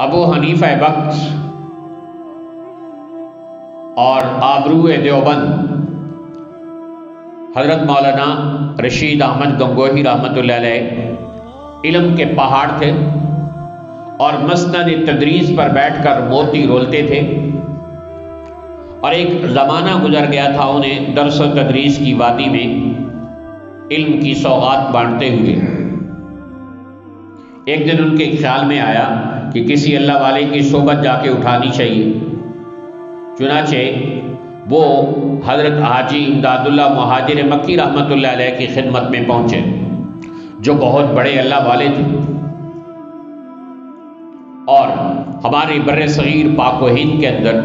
ابو حنیفہ بخت اور آبرو دیوبند حضرت مولانا رشید احمد گنگوہی رحمۃ اللہ علیہ علم کے پہاڑ تھے اور مسند تدریس پر بیٹھ کر موتی رولتے تھے، اور ایک زمانہ گزر گیا تھا انہیں درس و تدریس کی وادی میں علم کی سوغات بانٹتے ہوئے۔ ایک دن ان کے خیال میں آیا کہ کسی اللہ والے کی صحبت جا کے اٹھانی چاہیے، چنانچہ وہ حضرت حاجی امداد اللہ مہاجر مکی رحمۃ اللہ علیہ کی خدمت میں پہنچے، جو بہت بڑے اللہ والے تھے، اور ہمارے بر صغیر پاک و ہند کے اندر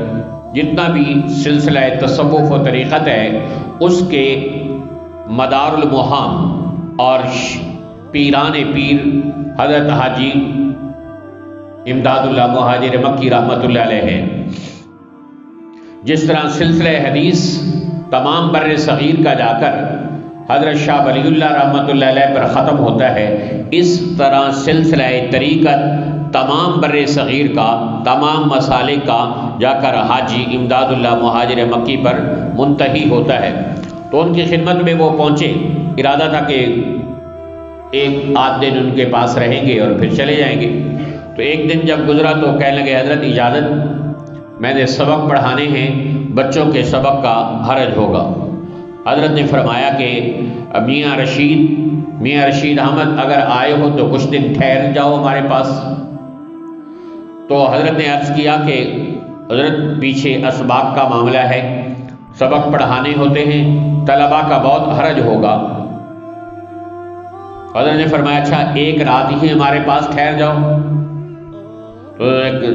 جتنا بھی سلسلہ تصوف و طریقت ہے اس کے مدار المحام اور پیران پیر حضرت حاجی امداد اللہ مہاجر مکی رحمۃ اللہ علیہ ہے۔ جس طرح سلسلہ حدیث تمام بر صغیر کا جا کر حضرت شاہ ولی اللہ رحمۃ اللہ علیہ پر ختم ہوتا ہے، اس طرح سلسلہ طریقت تمام بر صغیر کا، تمام مسالک کا جا کر حاجی امداد اللہ مہاجر مکی پر منتہی ہوتا ہے۔ تو ان کی خدمت میں وہ پہنچے، ارادہ تھا کہ ایک آدھ دن ان کے پاس رہیں گے اور پھر چلے جائیں گے۔ تو ایک دن جب گزرا تو کہنے لگے حضرت اجازت، میں نے سبق پڑھانے ہیں، بچوں کے سبق کا حرج ہوگا۔ حضرت نے فرمایا کہ میاں رشید احمد اگر آئے ہو تو کچھ دن ٹھہر جاؤ ہمارے پاس۔ تو حضرت نے عرض کیا کہ حضرت پیچھے اسباق کا معاملہ ہے، سبق پڑھانے ہوتے ہیں، طلباء کا بہت حرج ہوگا۔ حضرت نے فرمایا اچھا ایک رات ہی ہمارے پاس ٹھہر جاؤ۔ تو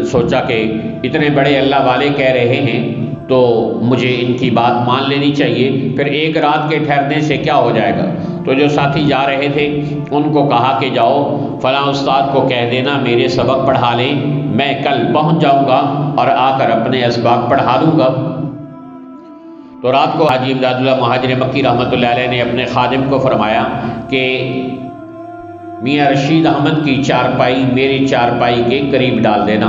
سوچا کہ اتنے بڑے اللہ والے کہہ رہے ہیں تو مجھے ان کی بات مان لینی چاہیے، پھر ایک رات کے ٹھہرنے سے کیا ہو جائے گا۔ تو جو ساتھی جا رہے تھے ان کو کہا کہ جاؤ فلاں استاد کو کہہ دینا میرے سبق پڑھا لیں، میں کل پہنچ جاؤں گا اور آ کر اپنے اسباق پڑھا دوں گا۔ تو رات کو حاجی امداد اللہ مہاجر مکی رحمۃ اللہ علیہ نے اپنے خادم کو فرمایا کہ میاں رشید احمد کی چارپائی میری چارپائی کے قریب ڈال دینا۔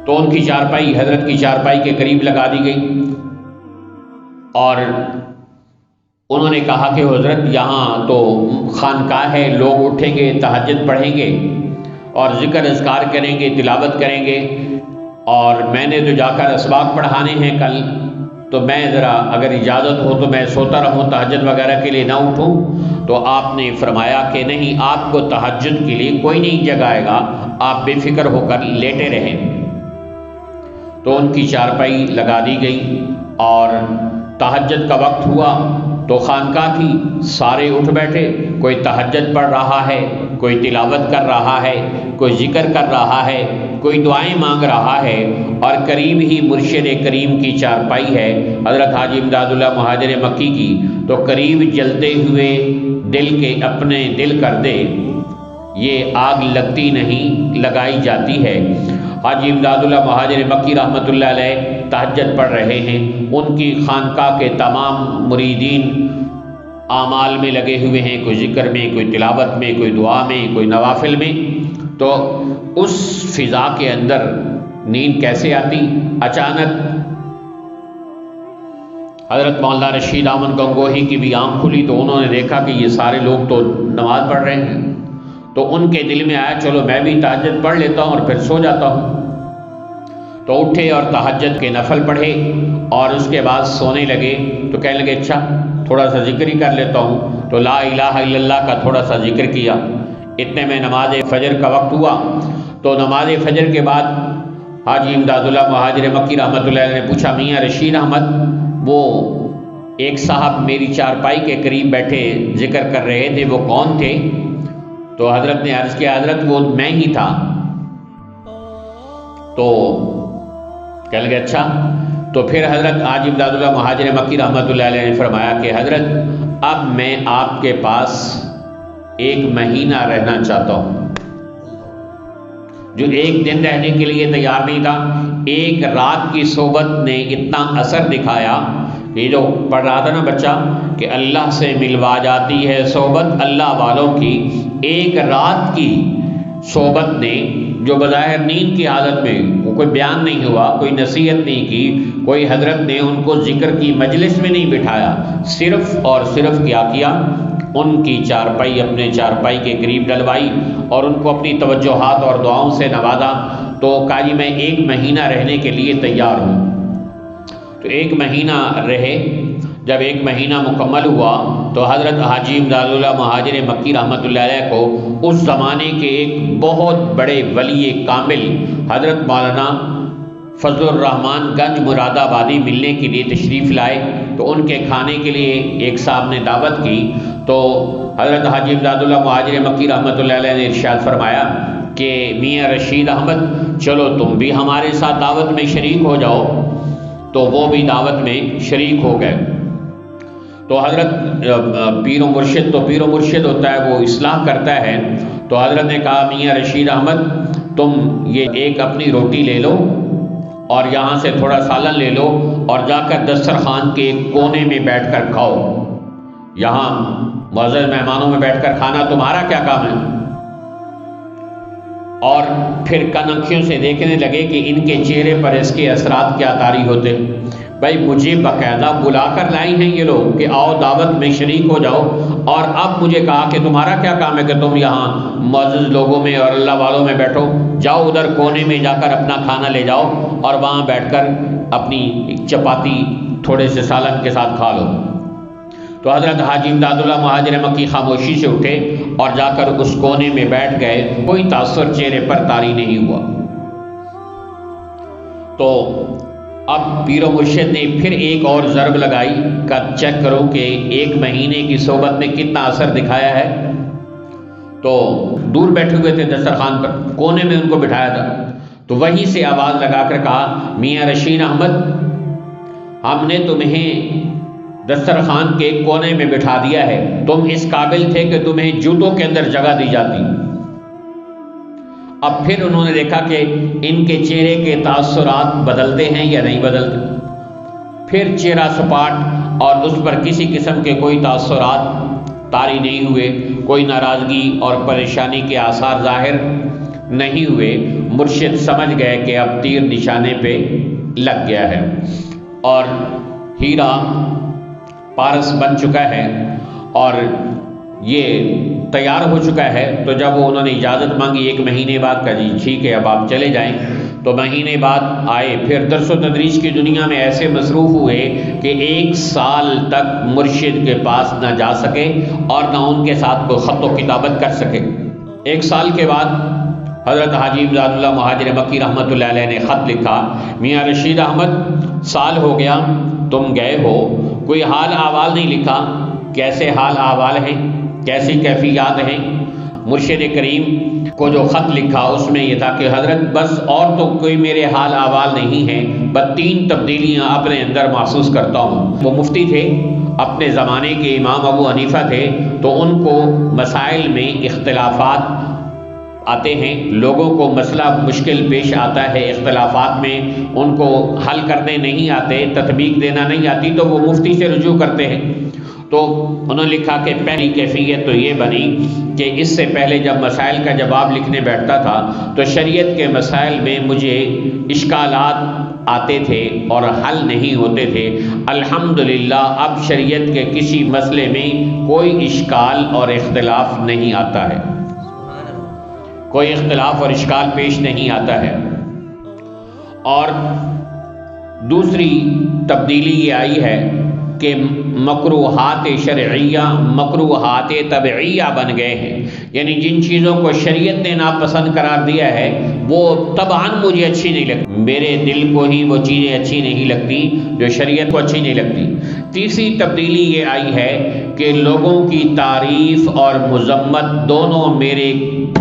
تو ان کی چارپائی حضرت کی چارپائی کے قریب لگا دی گئی، اور انہوں نے کہا کہ حضرت یہاں تو خانقاہ ہے، لوگ اٹھیں گے، تہجد پڑھیں گے اور ذکر اذکار کریں گے، تلاوت کریں گے، اور میں نے تو جا کر اسباق پڑھانے ہیں کل، تو میں ذرا اگر اجازت ہو تو میں سوتا رہوں، تہجد وغیرہ کے لیے نہ اٹھوں۔ تو آپ نے فرمایا کہ نہیں، آپ کو تہجد کے لیے کوئی نہیں جگائے گا، آپ بے فکر ہو کر لیٹے رہیں۔ تو ان کی چارپائی لگا دی گئی اور تہجد کا وقت ہوا تو خانقاہ تھی، سارے اٹھ بیٹھے، کوئی تہجد پڑھ رہا ہے، کوئی تلاوت کر رہا ہے، کوئی ذکر کر رہا ہے، کوئی دعائیں مانگ رہا ہے، اور قریب ہی مرشد کریم کی چارپائی ہے حضرت حاجی امداد اللہ مہاجر مکی کی۔ تو قریب جلتے ہوئے دل کے اپنے دل کر دے، یہ آگ لگتی نہیں لگائی جاتی ہے۔ حاجی امداد اللہ مہاجر مکی رحمۃ اللہ علیہ تہجد پڑھ رہے ہیں، ان کی خانقاہ کے تمام مریدین اعمال میں لگے ہوئے ہیں، کوئی ذکر میں، کوئی تلاوت میں، کوئی دعا میں، کوئی نوافل میں۔ تو اس فضا کے اندر نیند کیسے آتی؟ اچانک حضرت مولانا رشید احمد گنگوہی کی بھی آنکھ کھلی تو انہوں نے دیکھا کہ یہ سارے لوگ تو نماز پڑھ رہے ہیں۔ تو ان کے دل میں آیا چلو میں بھی تہجد پڑھ لیتا ہوں اور پھر سو جاتا ہوں۔ تو اٹھے اور تہجد کے نفل پڑھے اور اس کے بعد سونے لگے۔ تو کہنے لگے اچھا تھوڑا سا ذکر ہی کر لیتا ہوں، تو لا الہ الا اللہ کا تھوڑا سا ذکر کیا۔ اتنے میں نماز فجر کا وقت ہوا، تو نماز فجر کے بعد حاجی امداد اللہ مہاجر مکی رحمۃ اللہ علیہ نے پوچھا میاں رشید احمد، وہ ایک صاحب میری چارپائی کے قریب بیٹھے ذکر کر رہے تھے، وہ کون تھے؟ تو حضرت نے عرض کیا حضرت وہ میں ہی تھا۔ تو کہنے لگے اچھا۔ تو پھر حضرت حاجی امداد اللہ مہاجر مکی رحمۃ اللہ علیہ نے فرمایا کہ حضرت اب میں آپ کے پاس 1 مہینہ رہنا چاہتا ہوں۔ جو 1 دن رہنے کے لیے تیار نہیں تھا، 1 رات کی صحبت نے اتنا اثر دکھایا۔ یہ جو پڑھ رہا تھا نا بچہ کہ اللہ سے ملوا جاتی ہے صحبت اللہ والوں کی، ایک رات کی صحبت نے، جو بظاہر نیند کی حالت میں کوئی بیان نہیں ہوا، کوئی نصیحت نہیں کی، کوئی حضرت نے ان کو ذکر کی مجلس میں نہیں بٹھایا، صرف اور صرف کیا کیا، ان کی چارپائی اپنے چارپائی کے قریب ڈلوائی اور ان کو اپنی توجہات اور دعاؤں سے نوازا۔ تو کہا جی میں 1 مہینہ رہنے کے لیے تیار ہوں۔ تو 1 مہینہ رہے۔ جب 1 مہینہ مکمل ہوا تو حضرت حاجی امداد اللہ مہاجر مکی رحمۃ اللہ علیہ کو اس زمانے کے ایک بہت بڑے ولی کامل حضرت مولانا فضل الرحمان گنج مراد آبادی ملنے کے لیے تشریف لائے۔ تو ان کے کھانے کے لیے ایک صاحب نے دعوت کی، تو حضرت حاجی امداد اللہ مہاجر مکی رحمۃ اللہ علیہ نے ارشاد فرمایا کہ میاں رشید احمد چلو تم بھی ہمارے ساتھ دعوت میں شریک ہو جاؤ۔ تو وہ بھی دعوت میں شریک ہو گئے۔ تو حضرت پیر و مرشد، تو پیر و مرشد ہوتا ہے وہ اصلاح کرتا ہے، تو حضرت نے کہا میاں رشید احمد تم یہ ایک اپنی روٹی لے لو اور یہاں سے تھوڑا سالن لے لو اور جا کر دسترخوان کے ایک کونے میں بیٹھ کر کھاؤ، یہاں معزز مہمانوں میں بیٹھ کر کھانا تمہارا کیا کام ہے؟ اور پھر کنکھیوں سے دیکھنے لگے کہ ان کے چہرے پر اس کے اثرات کیا طاری ہوتے۔ بھائی مجھے باقاعدہ بلا کر لائی ہیں یہ لوگ کہ آؤ دعوت میں شریک ہو جاؤ، اور اب مجھے کہا کہ تمہارا کیا کام ہے کہ تم یہاں معزز لوگوں میں اور اللہ والوں میں بیٹھو، جاؤ ادھر کونے میں جا کر اپنا کھانا لے جاؤ اور وہاں بیٹھ کر اپنی چپاتی تھوڑے سے سالن کے ساتھ کھا لو۔ تو حضرت حاجی امداد اللہ مہاجر مکی خاموشی سے اٹھے اور جا کر اس کونے میں بیٹھ گئے، کوئی تاثر چہرے پر طاری نہیں ہوا۔ تو اب پیر و مرشد نے پھر ایک اور ضرب لگائی کہ چیک کرو کہ 1 مہینے کی صحبت میں کتنا اثر دکھایا ہے۔ تو دور بیٹھے ہوئے تھے دسترخوان پر، کونے میں ان کو بٹھایا تھا، تو وہیں سے آواز لگا کر کہا میاں رشید احمد ہم نے تمہیں دسترخوان کے کونے میں بٹھا دیا ہے، تم اس قابل تھے کہ تمہیں جوتوں کے اندر جگہ دی جاتی۔ اب پھر انہوں نے دیکھا کہ ان کے چہرے کے تاثرات بدلتے ہیں یا نہیں بدلتے، پھر چہرہ سپاٹ اور اس پر کسی قسم کے کوئی تاثرات طاری نہیں ہوئے، کوئی ناراضگی اور پریشانی کے آثار ظاہر نہیں ہوئے۔ مرشد سمجھ گئے کہ اب تیر نشانے پہ لگ گیا ہے اور ہیرا پارس بن چکا ہے اور یہ تیار ہو چکا ہے۔ تو جب وہ انہوں نے اجازت مانگی 1 مہینے بعد کا جی ٹھیک ہے اب آپ چلے جائیں، تو مہینے بعد آئے، پھر درس و تدریس کی دنیا میں ایسے مصروف ہوئے کہ 1 سال تک مرشد کے پاس نہ جا سکے اور نہ ان کے ساتھ کوئی خط و کتابت کر سکے۔ 1 سال کے بعد حضرت حاجی امداد اللہ مہاجر مکی رحمۃ اللہ علیہ نے خط لکھا میاں رشید احمد سال ہو گیا تم گئے ہو، کوئی حال احوال نہیں لکھا، کیسے حال احوال ہیں، کیسی کیفیات ہیں۔ مرشد کریم کو جو خط لکھا اس میں یہ تھا کہ حضرت بس اور تو کوئی میرے حال احوال نہیں ہے، بس 3 تبدیلیاں اپنے اندر محسوس کرتا ہوں۔ وہ مفتی تھے، اپنے زمانے کے امام ابو حنیفہ تھے، تو ان کو مسائل میں اختلافات آتے ہیں، لوگوں کو مسئلہ مشکل پیش آتا ہے، اختلافات میں ان کو حل کرنے نہیں آتے، تطبیق دینا نہیں آتی، تو وہ مفتی سے رجوع کرتے ہیں۔ تو انہوں نے لکھا کہ پہلی کیفیت تو یہ بنی کہ اس سے پہلے جب مسائل کا جواب لکھنے بیٹھتا تھا تو شریعت کے مسائل میں مجھے اشکالات آتے تھے اور حل نہیں ہوتے تھے۔ الحمدللہ اب شریعت کے کسی مسئلے میں کوئی اشکال اور اختلاف نہیں آتا ہے، کوئی اختلاف اور اشکال پیش نہیں آتا ہے۔ اور دوسری تبدیلی یہ آئی ہے کہ مکروہات شرعیہ مکروہات طبعیہ بن گئے ہیں، یعنی جن چیزوں کو شریعت نے ناپسند قرار دیا ہے وہ طبعاً مجھے اچھی نہیں لگتی، میرے دل کو ہی وہ چیزیں اچھی نہیں لگتی جو شریعت کو اچھی نہیں لگتی۔ تیسری تبدیلی یہ آئی ہے کہ لوگوں کی تعریف اور مذمت دونوں میرے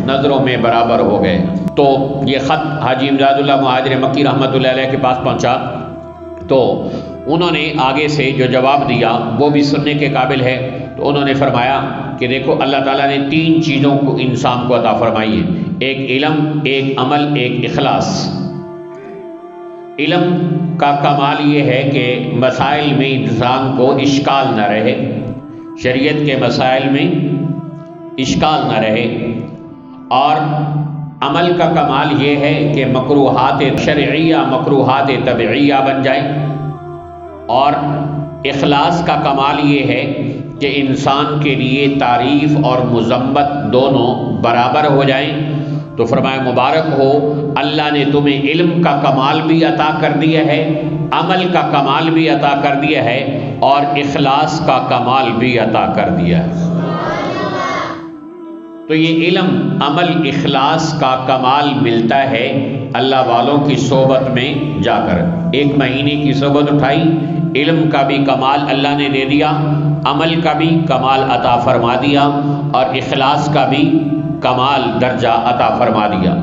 نظروں میں برابر ہو گئے۔ تو یہ خط حاجی امداد اللہ مہاجر مکی رحمۃ اللہ علیہ کے پاس پہنچا، تو انہوں نے آگے سے جو جواب دیا وہ بھی سننے کے قابل ہے۔ تو انہوں نے فرمایا کہ دیکھو اللہ تعالیٰ نے 3 چیزوں کو انسان کو عطا فرمائی ہے، ایک علم، ایک عمل، ایک اخلاص۔ علم کا کمال یہ ہے کہ مسائل میں انسان کو اشکال نہ رہے، شریعت کے مسائل میں اشکال نہ رہے۔ اور عمل کا کمال یہ ہے کہ مکروہات شرعیہ مکروہات طبعیہ بن جائیں، اور اخلاص کا کمال یہ ہے کہ انسان کے لیے تعریف اور مذمت دونوں برابر ہو جائیں۔ تو فرمایا مبارک ہو اللہ نے تمہیں علم کا کمال بھی عطا کر دیا ہے، عمل کا کمال بھی عطا کر دیا ہے، اور اخلاص کا کمال بھی عطا کر دیا ہے۔ تو یہ علم عمل اخلاص کا کمال ملتا ہے اللہ والوں کی صحبت میں جا کر۔ ایک مہینے کی صحبت اٹھائی، علم کا بھی کمال اللہ نے دے دیا، عمل کا بھی کمال عطا فرما دیا، اور اخلاص کا بھی کمال درجہ عطا فرما دیا۔